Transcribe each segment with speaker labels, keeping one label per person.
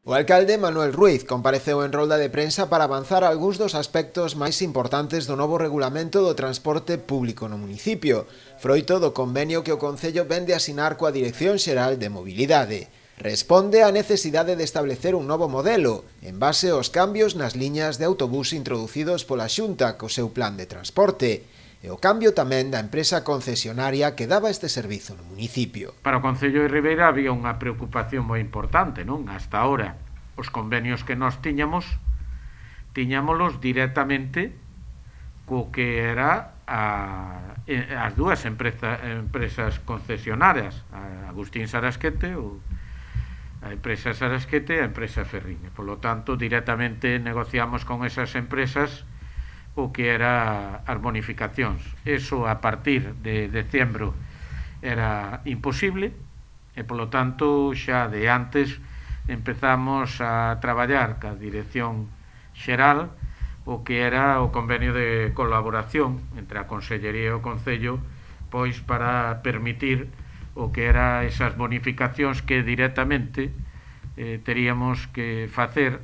Speaker 1: O alcalde Manuel Ruiz compareceu en rolda de prensa para avanzar algúns dos aspectos máis importantes do novo regulamento do transporte público no municipio, froito do convenio que o Concello vende asinar coa Dirección Xeral de Mobilidade. Responde á necesidade de establecer un novo modelo, en base aos cambios nas liñas de autobús introducidos pola Xunta co seu plan de transporte, e o cambio tamén da empresa concesionaria que daba este servizo no municipio.
Speaker 2: Para o Concello de Ribeira había unha preocupación moi importante, non? Hasta ahora, os convenios que nós tiñámolos directamente co que era as dúas empresas concesionarias, a Agustín Sarasquete, a empresa Sarasquete e a empresa Ferrín. Por lo tanto, directamente negociamos con esas empresas o que era as bonificacións. Eso a partir de decembro era imposible e, polo tanto, xa de antes empezamos a traballar ca Dirección Xeral o que era o convenio de colaboración entre a Consellería e o Concello, pois para permitir o que era esas bonificacións que directamente teríamos que facer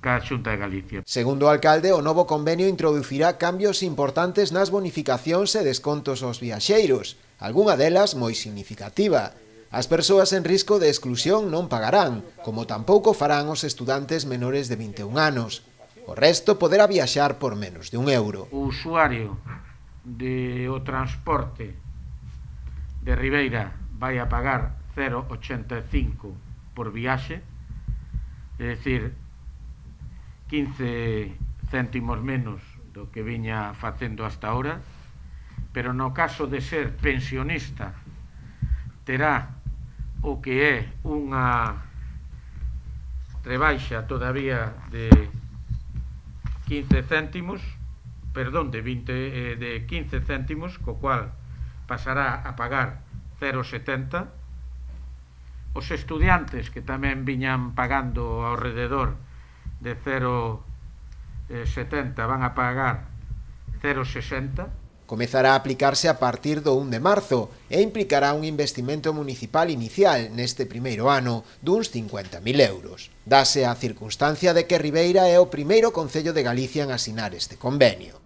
Speaker 2: ca Xunta de Galicia.
Speaker 1: Segundo o alcalde, o novo convenio introducirá cambios importantes nas bonificacións e descontos aos viaxeiros, algunha delas moi significativa. As persoas en risco de exclusión non pagarán, como tampouco farán os estudantes menores de 21 anos. O resto poderá viaxar por menos de €1.
Speaker 2: O usuario do transporte de Ribeira vai a pagar 0,85 por viaxe, é dicir, 15 céntimos menos do que viña facendo hasta ahora, pero no caso de ser pensionista terá o que é unha rebaixa todavía de 15 céntimos, perdón, de 15 céntimos, co cual pasará a pagar 0,70. Os estudiantes que tamén viñan pagando ao rededor de 0,70 van a pagar 0,60.
Speaker 1: Comezará a aplicarse a partir do 1 de marzo e implicará un investimento municipal inicial neste primeiro ano duns 50.000 euros. Dase a circunstancia de que Ribeira é o primeiro concello de Galicia en asinar este convenio.